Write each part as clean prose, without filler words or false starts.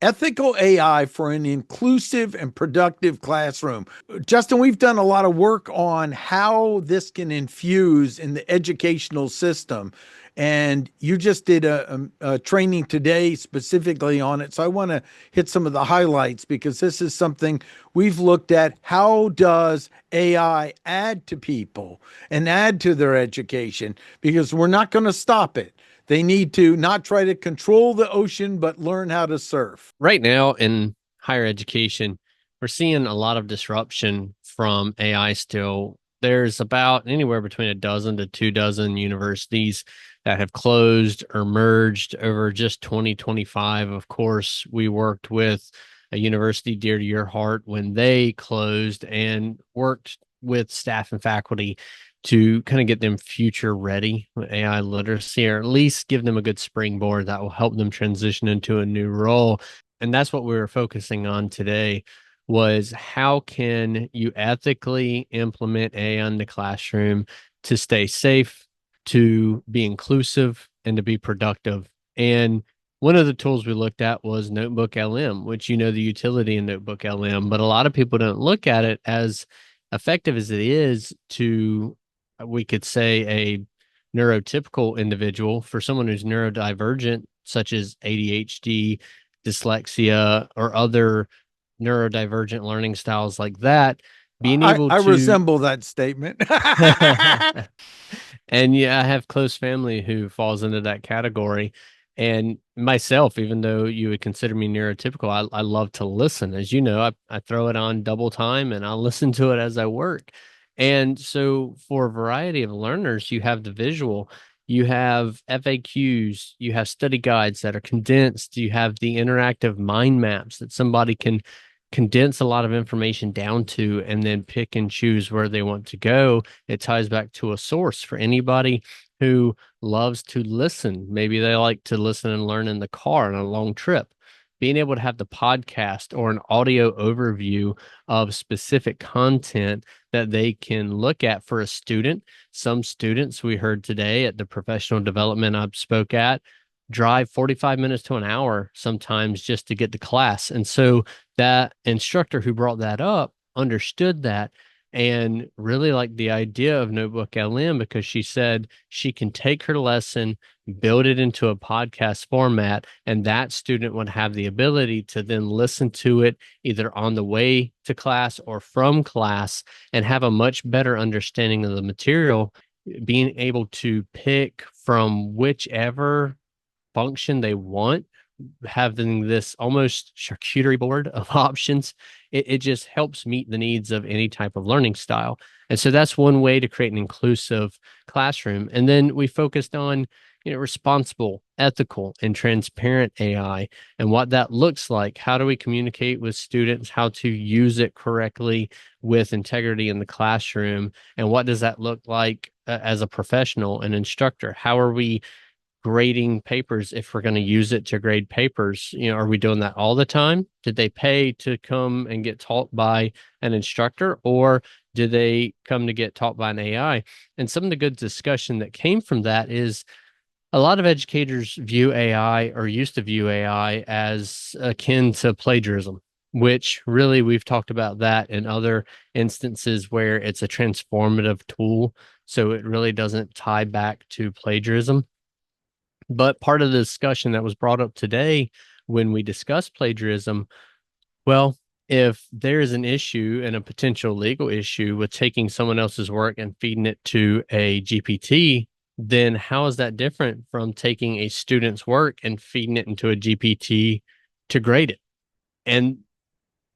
ethical AI for an inclusive and productive classroom. Justin, we've done a lot of work on how this can infuse in the educational system. And you just did a training today specifically on it. So I want to hit some of the highlights because this is something we've looked at. How does AI add to people and add to their education? Because we're not going to stop it. They need to not try to control the ocean, but learn how to surf. Right now in higher education, we're seeing a lot of disruption from AI still. There's about anywhere between a dozen to 2 dozen universities that have closed or merged over just 2025. Of course, we worked with a university dear to your heart when they closed and worked with staff and faculty to kind of get them future ready with AI literacy, or at least give them a good springboard that will help them transition into a new role. And that's what we were focusing on today, was how can you ethically implement AI in the classroom to stay safe, to be inclusive, and to be productive. And one of the tools we looked at was NotebookLM, which you know the utility in NotebookLM, but a lot of people don't look at it as effective as it is to, we could say, a neurotypical individual. For someone who's neurodivergent, such as ADHD, dyslexia, or other neurodivergent learning styles like that, being able I to resemble that statement. and yeah, I have close family who falls into that category. And myself, even though you would consider me neurotypical, I love to listen. As you know, I throw it on double time and I'll listen to it as I work. And so for a variety of learners, you have the visual, you have FAQs, you have study guides that are condensed, you have the interactive mind maps that somebody can condense a lot of information down to and then pick and choose where they want to go. It ties back to a source for anybody who loves to listen. Maybe they like to listen and learn in the car on a long trip. Being able to have the podcast or an audio overview of specific content that they can look at for a student. Some students we heard today at the professional development I spoke at drive 45 minutes to an hour sometimes just to get to class. And so that instructor who brought that up understood that and really liked the idea of Notebook LM, because she said she can take her lesson, build it into a podcast format, and that student would have the ability to then listen to it either on the way to class or from class and have a much better understanding of the material, being able to pick from whichever function they want, having this almost charcuterie board of options. It just helps meet the needs of any type of learning style. And so that's one way to create an inclusive classroom. And then we focused on, responsible, ethical, and transparent AI and what that looks like. How do we communicate with students, how to use it correctly with integrity in the classroom? And what does that look like as a professional, an instructor? How are we grading papers if we're going to use it to grade papers? Are we doing that all the time? Did they pay to come and get taught by an instructor, or did they come to get taught by an AI? And some of the good discussion that came from that is a lot of educators view AI, or used to view AI, as akin to plagiarism, which really we've talked about that in other instances where it's a transformative tool. So it really doesn't tie back to plagiarism. But part of the discussion that was brought up today when we discussed plagiarism, well, if there is an issue and a potential legal issue with taking someone else's work and feeding it to a GPT, then how is that different from taking a student's work and feeding it into a GPT to grade it? And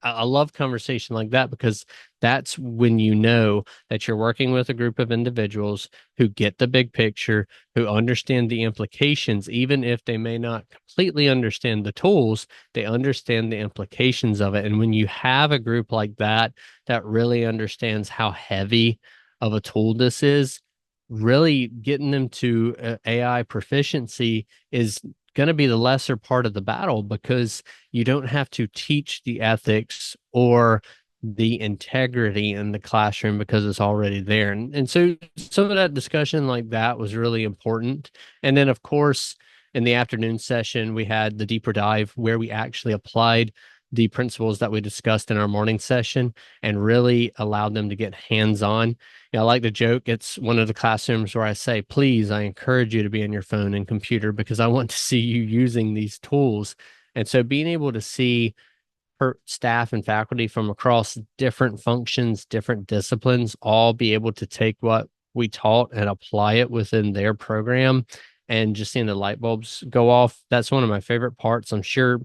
I love conversation like that, because that's when you know that you're working with a group of individuals who get the big picture, who understand the implications, even if they may not completely understand the tools, they understand the implications of it. And when you have a group like that, that really understands how heavy of a tool this is, really getting them to AI proficiency is going to be the lesser part of the battle, because you don't have to teach the ethics or the integrity in the classroom because it's already there. And so some of that discussion like that was really important. And then, of course, in the afternoon session, we had the deeper dive where we actually applied the principles that we discussed in our morning session and really allowed them to get hands-on. I like to joke, it's one of the classrooms where I say, please, I encourage you to be on your phone and computer because I want to see you using these tools. And so being able to see staff and faculty from across different functions, different disciplines, all be able to take what we taught and apply it within their program and just seeing the light bulbs go off. That's one of my favorite parts. I'm sure,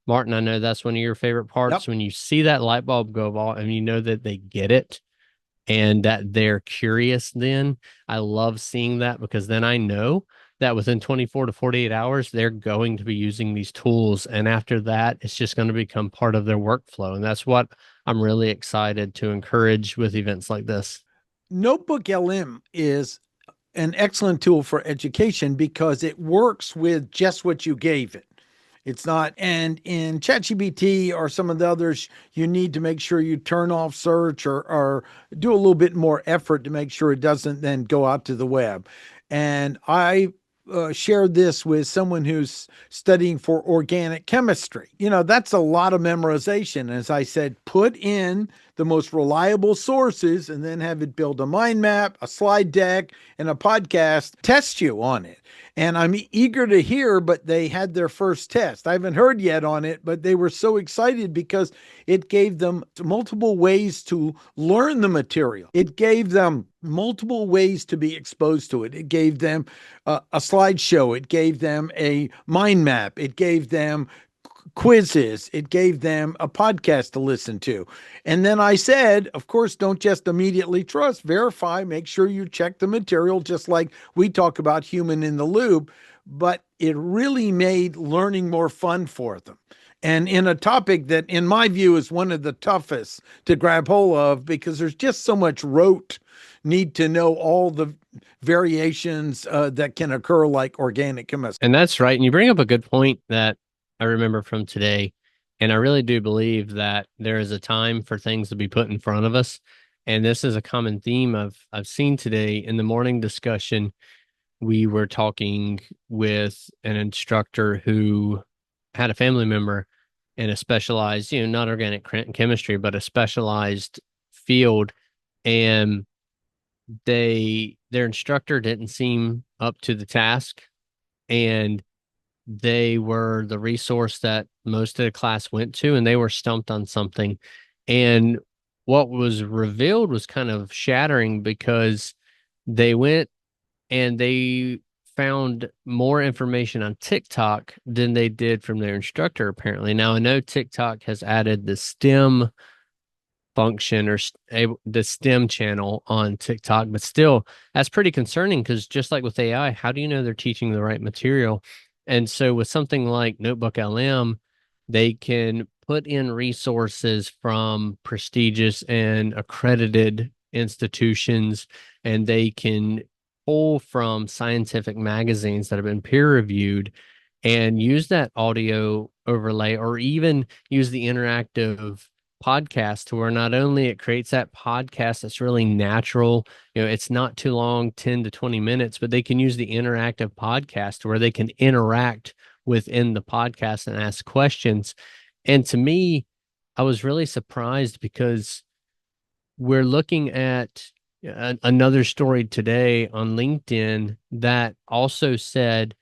Martin, I know that's one of your favorite parts Yep. when you see that light bulb go off and you know that they get it and that they're curious. Then I love seeing that because then I know that within 24 to 48 hours, they're going to be using these tools. And after that, it's just going to become part of their workflow. And that's what I'm really excited to encourage with events like this. NotebookLM is an excellent tool for education because it works with just what you gave it. It's not, and in ChatGPT or some of the others, you need to make sure you turn off search or do a little bit more effort to make sure it doesn't then go out to the web. And I shared this with someone who's studying for organic chemistry. That's a lot of memorization. As I said, put in the most reliable sources and then have it build a mind map, a slide deck, and a podcast, test you on it. And I'm eager to hear, but they had their first test. I haven't heard yet on it, but they were so excited because it gave them multiple ways to learn the material. It gave them multiple ways to be exposed to it. It gave them a slideshow. It gave them a mind map. It gave them quizzes. It gave them a podcast to listen to. And then I said, of course, don't just immediately trust, verify, make sure you check the material, just like we talk about human in the loop. But it really made learning more fun for them. And in a topic that, in my view, is one of the toughest to grab hold of because there's just so much rote need to know all the variations that can occur, like organic chemistry. And that's right. And you bring up a good point that I remember from today. And I really do believe that there is a time for things to be put in front of us. And this is a common theme I've seen today in the morning discussion. We were talking with an instructor who had a family member in a specialized, not organic chemistry, but a specialized field. And their instructor didn't seem up to the task. And they were the resource that most of the class went to, and they were stumped on something. And what was revealed was kind of shattering because they went and they found more information on TikTok than they did from their instructor, apparently. Now, I know TikTok has added the STEM function or the STEM channel on TikTok, but still, that's pretty concerning because just like with AI, how do you know they're teaching the right material? And so with something like NotebookLM, they can put in resources from prestigious and accredited institutions, and they can pull from scientific magazines that have been peer reviewed and use that audio overlay or even use the interactive podcast to where not only it creates that podcast that's really natural, it's not too long, 10 to 20 minutes, but they can use the interactive podcast where they can interact within the podcast and ask questions. And to me, I was really surprised because we're looking at another story today on LinkedIn that also said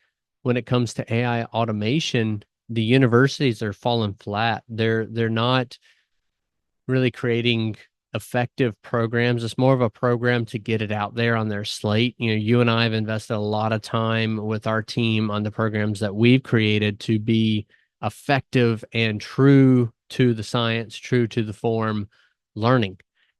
when it comes to AI automation, the universities are falling flat. They're not really creating effective programs. It's more of a program to get it out there on their slate. You and I have invested a lot of time with our team on the programs that we've created to be effective and true to the science, true to the form learning.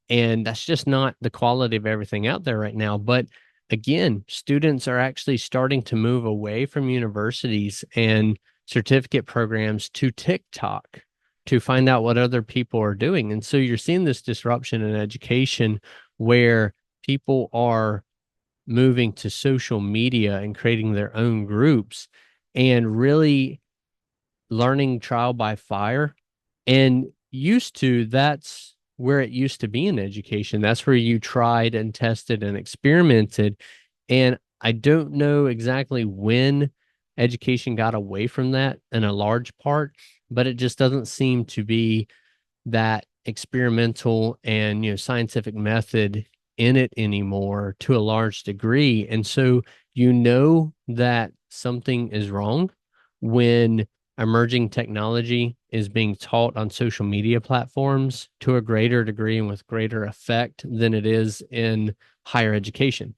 And that's just not the quality of everything out there right now. But again, students are actually starting to move away from universities and certificate programs to TikTok to find out what other people are doing. And so you're seeing this disruption in education where people are moving to social media and creating their own groups and really learning trial by fire. And that's where it used to be in education. That's where you tried and tested and experimented. And I don't know exactly when education got away from that in a large part, but it just doesn't seem to be that experimental and scientific method in it anymore to a large degree. And so that something is wrong when emerging technology is being taught on social media platforms to a greater degree and with greater effect than it is in higher education.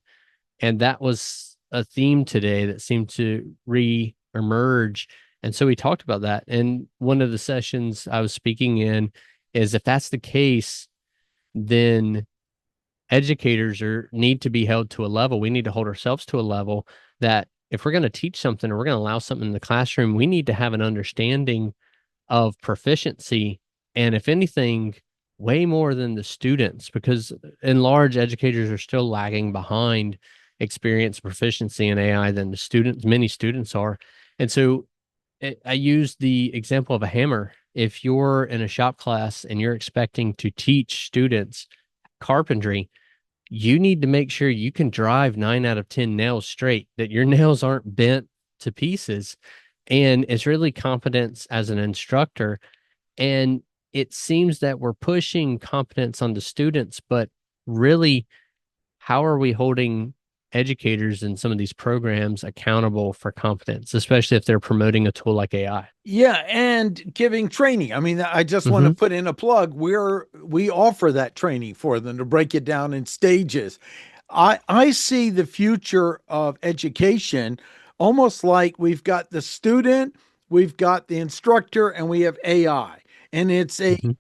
And that was a theme today that seemed to re-emerge. And so we talked about that. And one of the sessions I was speaking in is, if that's the case, then educators need to be held to a level. We need to hold ourselves to a level that if we're going to teach something or we're going to allow something in the classroom, we need to have an understanding of proficiency. And if anything, way more than the students, because in large, educators are still lagging behind experience proficiency in AI than the students, many students are. And so I use the example of a hammer. If you're in a shop class and you're expecting to teach students carpentry, you need to make sure you can drive 9 out of 10 nails straight, that your nails aren't bent to pieces. And it's really competence as an instructor. And it seems that we're pushing competence on the students, but really, how are we holding educators in some of these programs accountable for competence, especially if they're promoting a tool like AI? Yeah, and giving training. I mean, I just want to Hmm. put in a plug. We offer that training for them to break it down in stages. I see the future of education almost like we've got the student, we've got the instructor, and we have AI. And it's Hmm.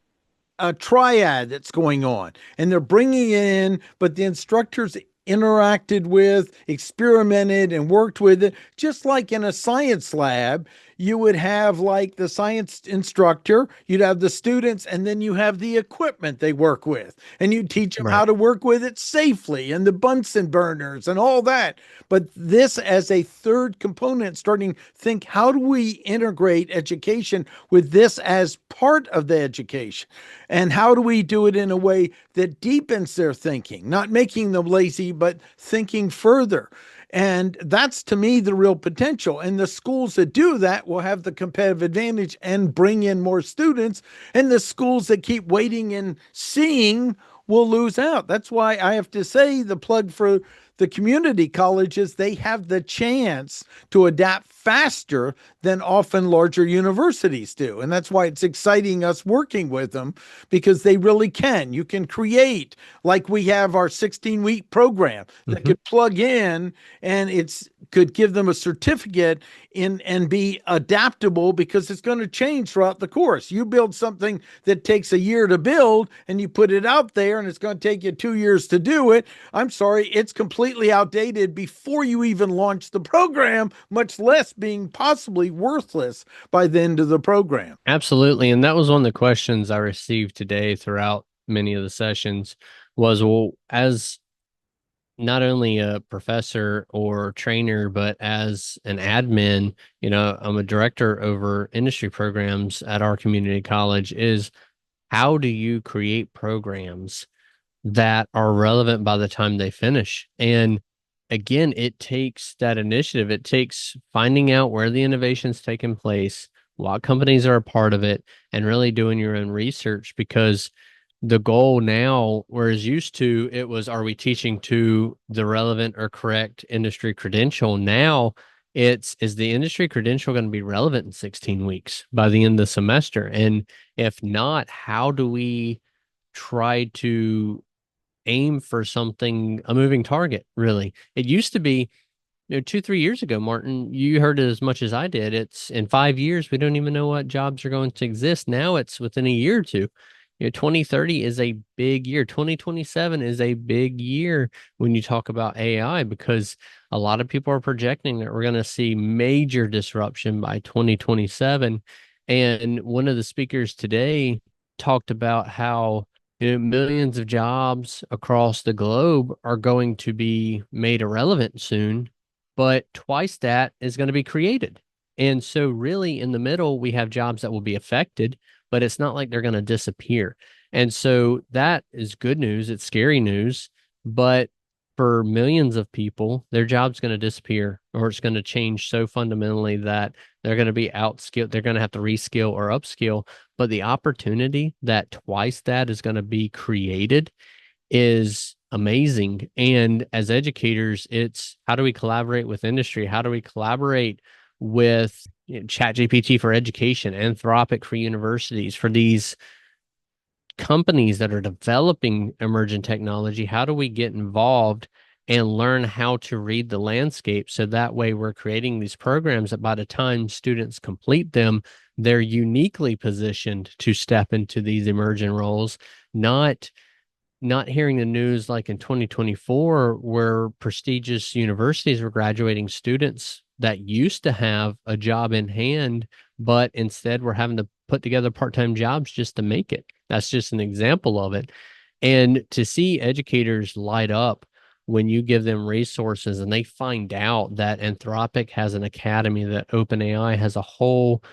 a triad that's going on, and they're bringing it in, but the instructors interacted with, experimented, and worked with it. Just like in a science lab, you would have like the science instructor, you'd have the students, and then you have the equipment they work with, and you teach them how Right. to work with it safely, and the Bunsen burners and all that. But this as a third component, starting think, how do we integrate education with this as part of the education? And how do we do it in a way that deepens their thinking, not making them lazy, but thinking further? And that's to me the real potential. And the schools that do that will have the competitive advantage and bring in more students. And the schools that keep waiting and seeing will lose out. That's why I have to say the plug for the community colleges, they have the chance to adapt faster than often larger universities do. And that's why it's exciting us working with them, because they really can. You can create, like we have our 16-week program that Hmm. could plug in, and it's could give them a certificate in and be adaptable, because it's going to change throughout the course. You build something that takes a year to build and you put it out there and it's going to take you 2 years to do it. I'm sorry, it's completely outdated before you even launch the program, much less being possibly worthless by the end of the program. Absolutely. And that was one of the questions I received today throughout many of the sessions was, well, as not only a professor or trainer, but as an admin, I'm a director over industry programs at our community college, is how do you create programs that are relevant by the time they finish? And again, it takes that initiative. It takes finding out where the innovation's taking place, what companies are a part of it, and really doing your own research, because the goal now, whereas used to it was, are we teaching to the relevant or correct industry credential? Now it's, is the industry credential going to be relevant in 16 weeks by the end of the semester? And if not, how do we try to aim for something, a moving target, really? It used to be, 2, 3 years ago, Martin, you heard it as much as I did. It's in 5 years, we don't even know what jobs are going to exist. Now it's within a year or two. 2030 is a big year. 2027 is a big year when you talk about AI, because a lot of people are projecting that we're going to see major disruption by 2027. And one of the speakers today talked about how millions of jobs across the globe are going to be made irrelevant soon, but twice that is going to be created. And so, really, in the middle, we have jobs that will be affected, but it's not like they're going to disappear. And so, that is good news. It's scary news, but for millions of people, their job's going to disappear or it's going to change so fundamentally that they're going to be outskilled. They're going to have to reskill or upskill. But the opportunity that twice that is going to be created is amazing. And as educators, it's how do we collaborate with industry? How do we collaborate with ChatGPT for education, Anthropic for universities, for these companies that are developing emergent technology? How do we get involved and learn how to read the landscape so that way we're creating these programs that by the time students complete them, they're uniquely positioned to step into these emergent roles, not hearing the news like in 2024 where prestigious universities were graduating students that used to have a job in hand, but instead we're having to put together part-time jobs just to make it. That's just an example of it. And to see educators light up when you give them resources and they find out that Anthropic has an academy, that OpenAI has a whole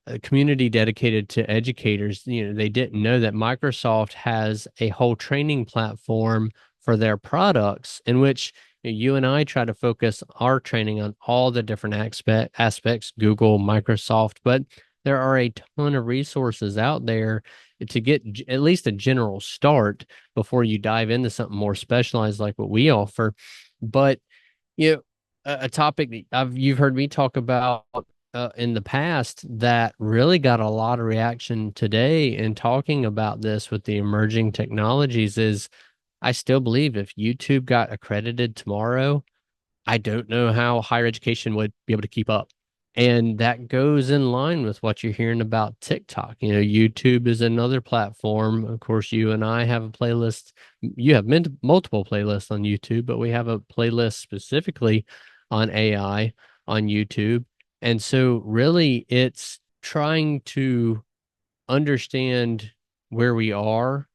a community dedicated to educators. They didn't know that Microsoft has a whole training platform for their products in which you and I try to focus our training on all the different aspects, Google, Microsoft, but there are a ton of resources out there to get at least a general start before you dive into something more specialized like what we offer. But you know, a topic that you've heard me talk about in the past that really got a lot of reaction today in talking about this with the emerging technologies is I still believe if YouTube got accredited tomorrow, I don't know how higher education would be able to keep up. And that goes in line with what you're hearing about TikTok. YouTube is another platform. Of course, you and I have a playlist. You have multiple playlists on YouTube, but we have a playlist specifically on AI on YouTube. And so, really, it's trying to understand where we are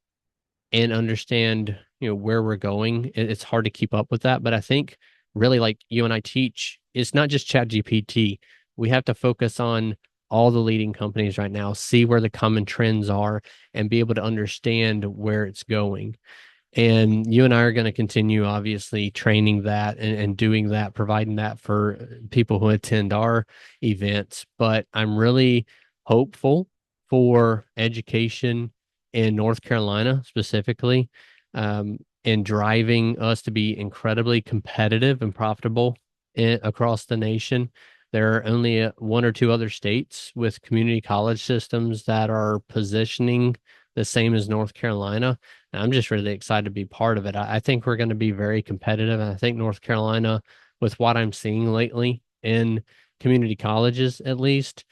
and understand where we're going. It's hard to keep up with that, but I think really like you and I teach, it's not just Chat GPT. We have to focus on all the leading companies right now, see where the common trends are, and be able to understand where it's going. And you and I are going to continue, obviously, training that and doing that, providing that for people who attend our events. But I'm really hopeful for education in North Carolina specifically, and driving us to be incredibly competitive and profitable across the nation. There are only one or two other states with community college systems that are positioning the same as North Carolina. And I'm just really excited to be part of it. I think we're going to be very competitive. And I think North Carolina, with what I'm seeing lately in community colleges, at least,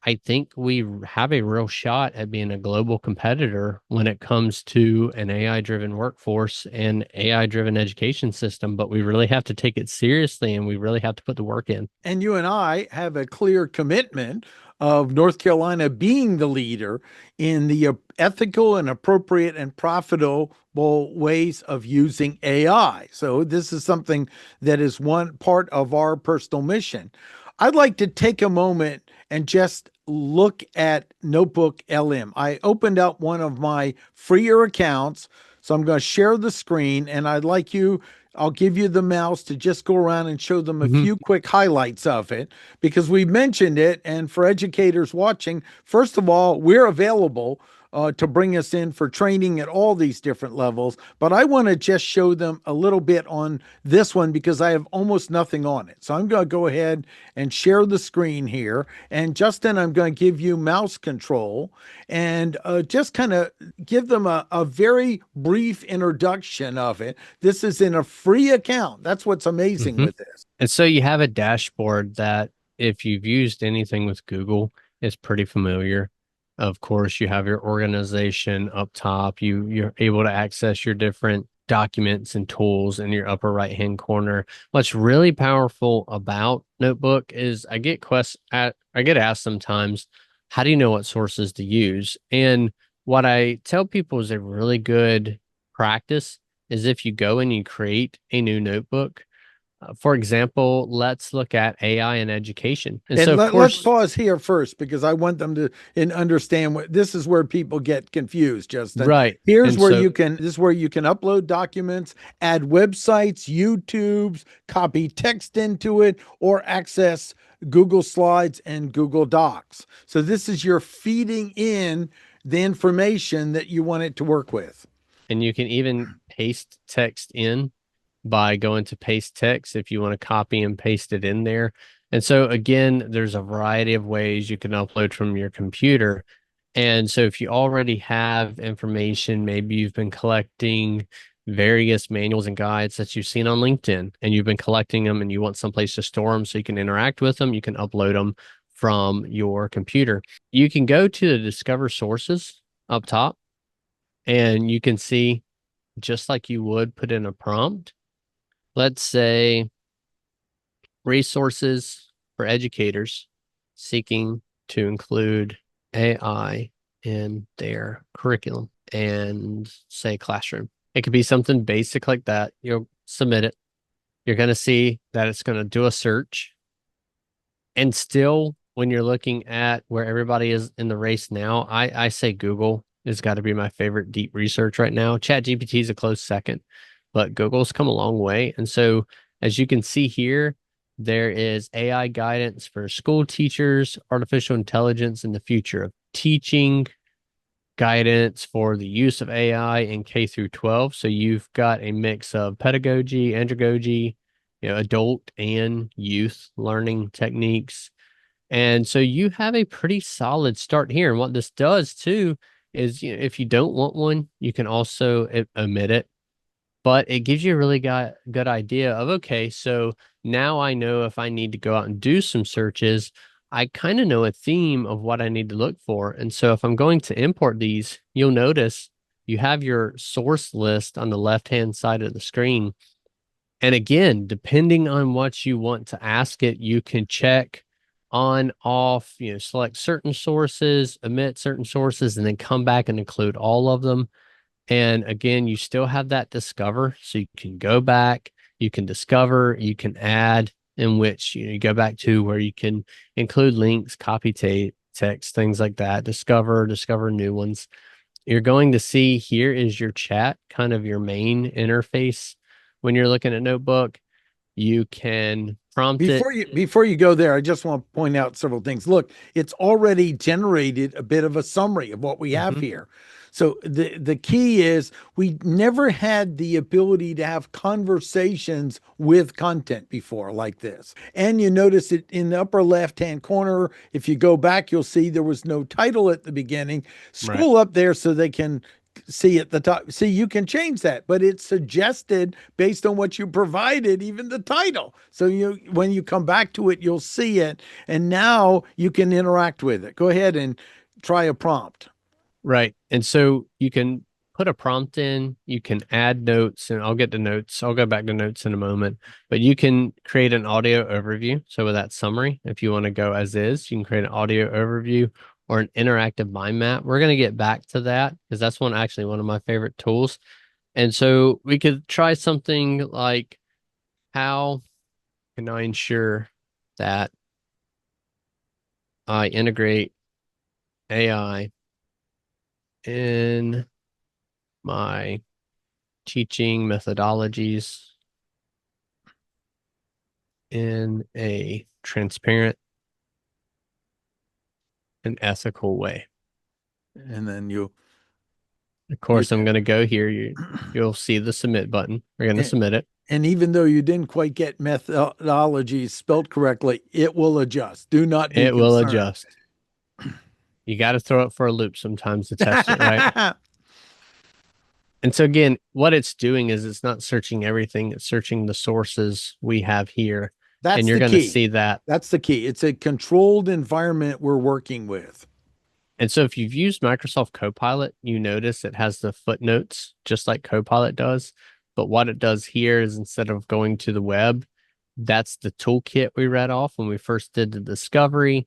I think we have a real shot at being a global competitor when it comes to an AI driven workforce and AI driven education system. But we really have to take it seriously and we really have to put the work in. And you and I have a clear commitment of North Carolina being the leader in the ethical and appropriate and profitable ways of using AI. So this is something that is one part of our personal mission. I'd like to take a moment and just look at Notebook LM. I opened up one of my freer accounts, so I'm going to share the screen, and I'll give you the mouse to just go around and show them a Mhm. few quick highlights of it because we mentioned it. And for educators watching, first of all, we're available to bring us in for training at all these different levels. But I want to just show them a little bit on this one because I have almost nothing on it. So I'm going to go ahead and share the screen here. And Justin, I'm going to give you mouse control and just kind of give them a very brief introduction of it. This is in a free account. That's what's amazing Mhm. with this. And so you have a dashboard that if you've used anything with Google, is pretty familiar. Of course, you have your organization up top. You're able to access your different documents and tools in your upper right hand corner. What's really powerful about Notebook is I get asked sometimes, how do you know what sources to use? And what I tell people is a really good practice is if you go and you create a new notebook, For example, let's look at AI and education. And so, And of let's course, pause here first because I want them to understand what this is where people get confused, Justin. right. Here's And where so, you can this is where you can upload documents, add websites, YouTubes, copy text into it, or access Google Slides and Google Docs. So this is your feeding in the information that you want it to work with. and you can even paste text in by going to paste text if you want to copy and paste it in there. And so, again, there's a variety of ways you can upload from your computer. And so, if you already have information, maybe you've been collecting various manuals and guides that you've seen on LinkedIn and you've been collecting them and you want someplace to store them so you can interact with them, you can upload them from your computer. You can go to the Discover Sources up top and you can see just like you would put in a prompt. Let's say resources for educators seeking to include AI in their curriculum and say classroom. It could be something basic like that. You'll submit it. You're going to see that it's going to do a search. And still, when you're looking at where everybody is in the race now, I say Google has got to be my favorite deep research right now. ChatGPT is a close second, but Google's come a long way. And so, as you can see here, there is AI guidance for school teachers, artificial intelligence in the future of teaching, guidance for the use of AI in K through 12. So you've got a mix of pedagogy, andragogy, adult and youth learning techniques. And so you have a pretty solid start here. And what this does too is, if you don't want one, you can also omit it, but it gives you a really good idea of, okay, so now I know if I need to go out and do some searches, I kind of know a theme of what I need to look for. And so if I'm going to import these, you'll notice you have your source list on the left-hand side of the screen. And again, depending on what you want to ask it, you can check on, off, select certain sources, omit certain sources, and then come back and include all of them. And again, you still have that discover. So you can go back, you can discover, you can add, in which you go back to where you can include links, copy text, things like that, discover new ones. You're going to see here is your chat, kind of your main interface. When you're looking at Notebook, you can prompt it. Before you go there, I just want to point out several things. Look, it's already generated a bit of a summary of what we have Mhm. here. So the key is we never had the ability to have conversations with content before like this. And you notice it in the upper left-hand corner. If you go back, you'll see there was no title at the beginning. Right. Scroll up there so they can see at the top. See, you can change that, but it's suggested based on what you provided, even the title. So when you come back to it, you'll see it, and now you can interact with it. Go ahead and try a prompt. Right. And so you can put a prompt in, you can add notes, and I'll get to notes. I'll go back to notes in a moment, but you can create an audio overview. So with that summary, if you want to go as is, you can create an audio overview or an interactive mind map. We're going to get back to that because that's one of my favorite tools. And so we could try something like, how can I ensure that I integrate AI in my teaching methodologies in a transparent and ethical way? And then you Of you course, I'm going to go here. You'll see the submit button. We're going to and, submit it. and even though you didn't quite get methodology spelled correctly, it will adjust. Do not be It will concerned. adjust. You got to throw it for a loop sometimes to test it, right? And so again, what it's doing is it's not searching everything. It's searching the sources we have here. And That's you're the going to key. see that. That's the key. It's a controlled environment we're working with. And so if you've used Microsoft Copilot, you notice it has the footnotes just like Copilot does. But what it does here is, instead of going to the web, that's the toolkit we read off when we first did the discovery.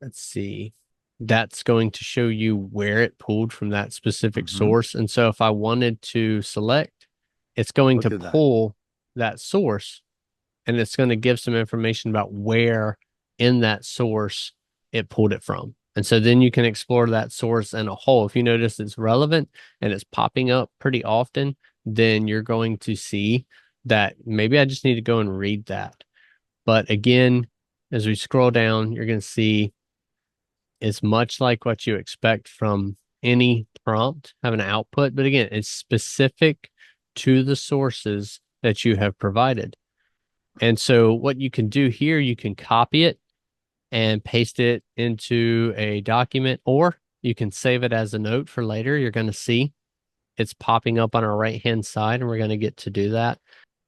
Let's see. That's going to show you where it pulled from that specific Mhm. source. And so if I wanted to select it's going to Look at that. pull that source and it's going to give some information about where in that source it pulled it from. And so then you can explore that source in a whole. If you notice it's relevant and it's popping up pretty often, then you're going to see that maybe I just need to go and read that. But again, as we scroll down, you're going to see it's much like what you expect from any prompt, have an output. But again, it's specific to the sources that you have provided. And so what you can do here, you can copy it and paste it into a document, or you can save it as a note for later. You're going to see it's popping up on our right-hand side, and we're going to get to do that.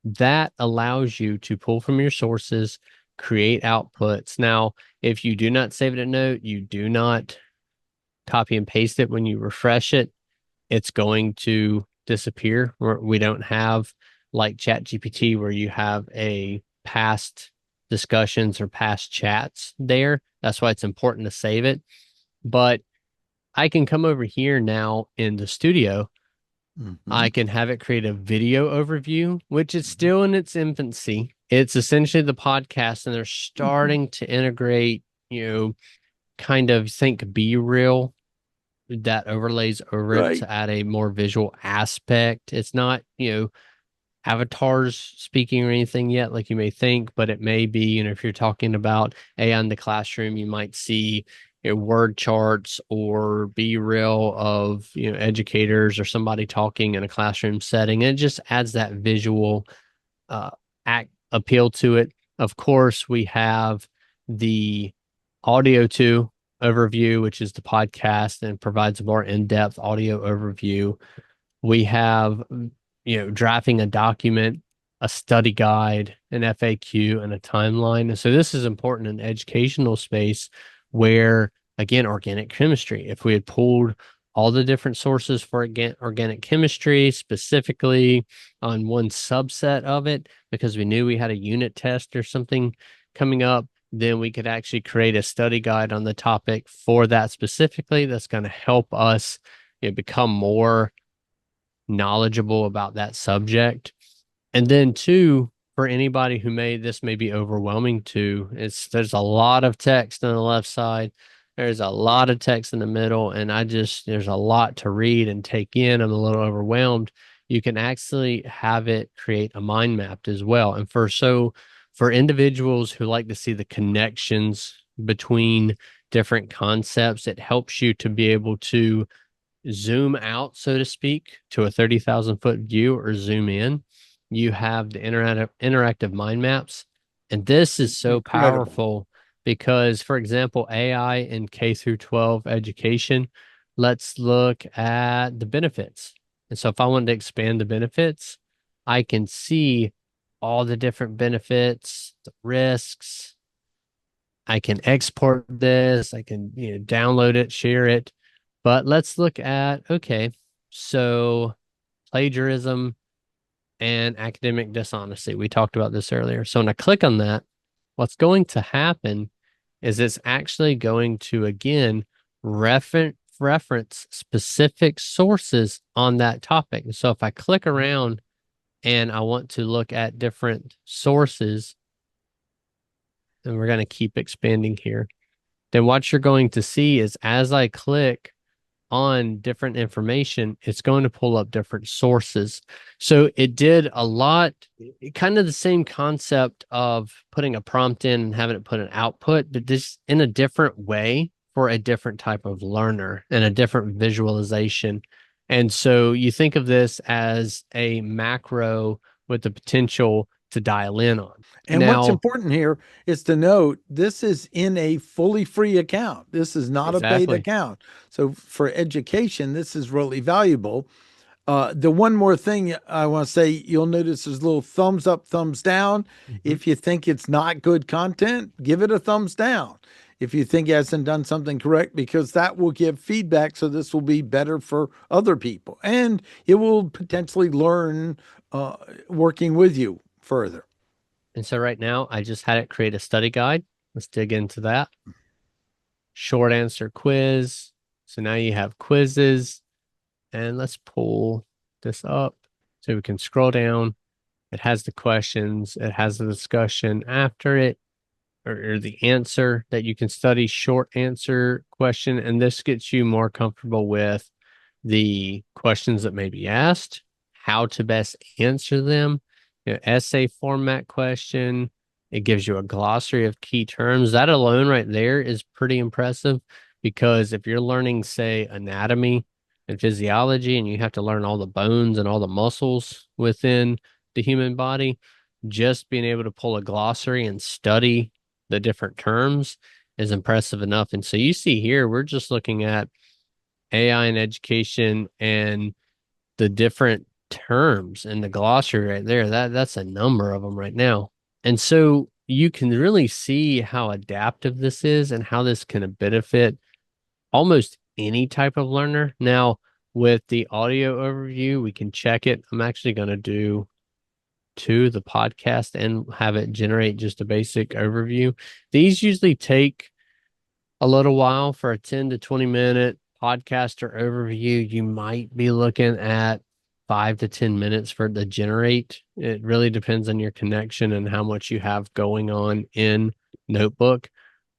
That allows you to pull from your sources, create outputs. Now, if you do not save it a note, you do not copy and paste it when you refresh it, it's going to disappear. We don't have like ChatGPT where you have a past discussions or past chats there. That's why it's important to save it. But I can come over here now in the studio. Mm-hmm. I can have it create a video overview, which is still in its infancy. It's essentially the podcast, and they're Mm-hmm. starting to integrate, kind of think Be Real that overlays over it Right. to add a more visual aspect. It's not, avatars speaking or anything yet, like you may think, but it may be, if you're talking about AI in the classroom, you might see word charts or be real of educators or somebody talking in a classroom setting. And it just adds that visual uh, act appeal to it. Of course, we have the audio too overview, which is the podcast and provides a more in-depth audio overview. We have, drafting a document, a study guide, an FAQ, and a timeline. And so this is important in educational space where, again, organic chemistry, if we had pulled all the different sources for organic chemistry specifically on one subset of it, because we knew we had a unit test or something coming up, then we could actually create a study guide on the topic for that specifically. That's going to help us become more knowledgeable about that subject. And then two, for anybody who this may be overwhelming to, there's a lot of text on the left side. There's a lot of text in the middle, and there's a lot to read and take in. I'm a little overwhelmed. You can actually have it create a mind map as well. And for individuals who like to see the connections between different concepts, it helps you to be able to zoom out, so to speak, to a 30,000 foot view or zoom in. You have the interactive mind maps. And this is so Incredible. powerful because, for example, AI in K through 12 education, let's look at the benefits. And so if I wanted to expand the benefits, I can see all the different benefits, the risks. I can export this, I can, download it, share it. But let's look at, okay, so plagiarism and academic dishonesty. We talked about this earlier. So when I click on that, what's going to happen is it's actually going to, again, reference specific sources on that topic. So if I click around and I want to look at different sources, and we're going to keep expanding here, then what you're going to see is as I click on different information, it's going to pull up different sources. So it did a lot, kind of the same concept of putting a prompt in and having it put an output, but this in a different way for a different type of learner and a different visualization. And so you think of this as a macro with the potential to dial in on. And what's Now, important here is to note this is in a fully free account. This is not a paid exactly. account. So for education, this is really valuable. The one more thing I want to say, you'll notice there's a little thumbs up, thumbs down. Mhm. If you think it's not good content, give it a thumbs down. If you think it hasn't done something correct, because that will give feedback. So this will be better for other people and it will potentially learn working with you further. And so right now, I just had it create a study guide. Let's dig into that. Short answer quiz. So now you have quizzes, and let's pull this up So we can scroll down. It has the questions. It has the discussion after it, or the answer that you can study, short answer question. And this gets you more comfortable with the questions that may be asked, how to best answer them, essay format question. It gives you a glossary of key terms. That alone right there is pretty impressive, because if you're learning, say, anatomy and physiology, and you have to learn all the bones and all the muscles within the human body, just being able to pull a glossary and study the different terms is impressive enough. And so you see here, we're just looking at AI in education and the different terms in the glossary right there. That's a number of them right now. And so you can really see how adaptive this is and how this can benefit almost any type of learner. Now, with the audio overview, we can check it. I'm actually going to do to the podcast and have it generate just a basic overview. These usually take a little while. For a 10 to 20-minute podcast or overview, you might be looking at 5 to 10 minutes for it to generate. It really depends on your connection and how much you have going on in Notebook.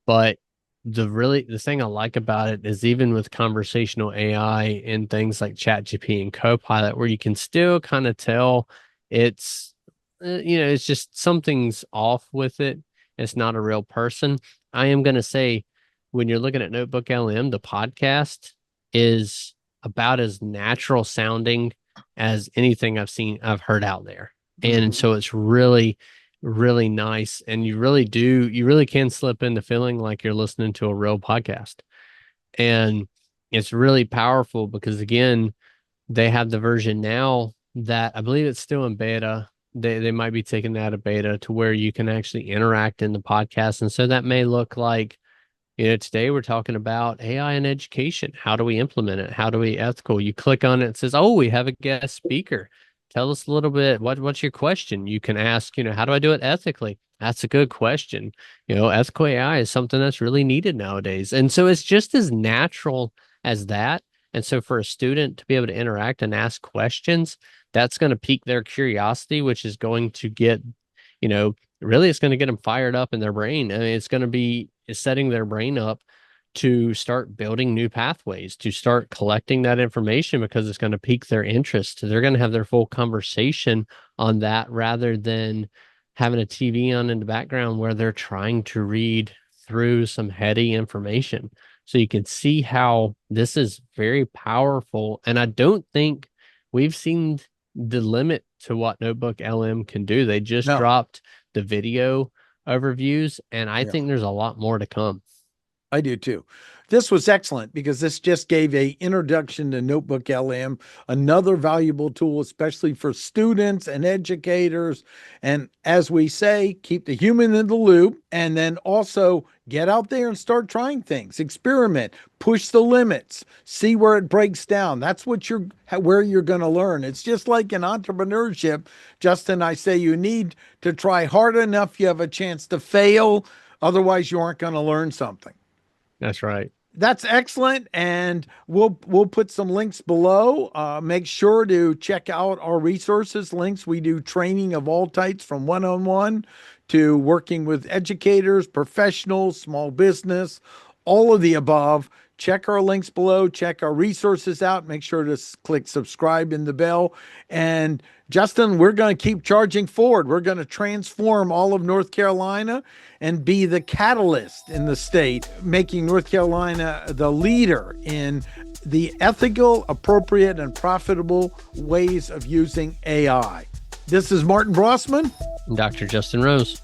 But the thing I like about it is, even with conversational AI and things like ChatGPT and Copilot, where you can still kind of tell it's it's just something's off with it. It's not a real person. I am going to say, when you're looking at Notebook LM, the podcast is about as natural sounding as anything I've heard out there. And so it's really, really nice. And you really can slip into feeling like you're listening to a real podcast. And it's really powerful because, again, they have the version now that I believe it's still in beta. They might be taking that to beta to where you can actually interact in the podcast. And so that may look like, today we're talking about AI in education. How do we implement it? How do we ethical? You click on it, it says, oh, we have a guest speaker. Tell us a little bit. What's your question? You can ask, how do I do it ethically? That's a good question. Ethical AI is something that's really needed nowadays. And so it's just as natural as that. And so for a student to be able to interact and ask questions, that's going to pique their curiosity, which is going to get, really it's going to get them fired up in their brain. I mean, it's going to be setting their brain up to start building new pathways, to start collecting that information, because it's going to pique their interest. They're going to have their full conversation on that, rather than having a TV on in the background where they're trying to read through some heady information. So you can see how this is very powerful. And I don't think we've seen the limit to what Notebook LM can do. They just dropped the video overviews, and I think there's a lot more to come. I do too. This was excellent because this just gave a introduction to Notebook LM, another valuable tool, especially for students and educators. And as we say, keep the human in the loop, and then also get out there and start trying things, experiment, push the limits, see where it breaks down. That's where you're going to learn. It's just like in entrepreneurship, Justin, I say you need to try hard enough. You have a chance to fail. Otherwise, you aren't going to learn something. That's right. That's excellent. And we'll put some links below. Make sure to check out our resources links. We do training of all types, from one-on-one to working with educators, professionals, small business, all of the above. Check our links below, check our resources out, make sure to click subscribe in the bell. And Justin, we're going to keep charging forward. We're going to transform all of North Carolina and be the catalyst in the state, making North Carolina the leader in the ethical, appropriate, and profitable ways of using AI. This is Martin Brossman. And Dr. Justin Rose.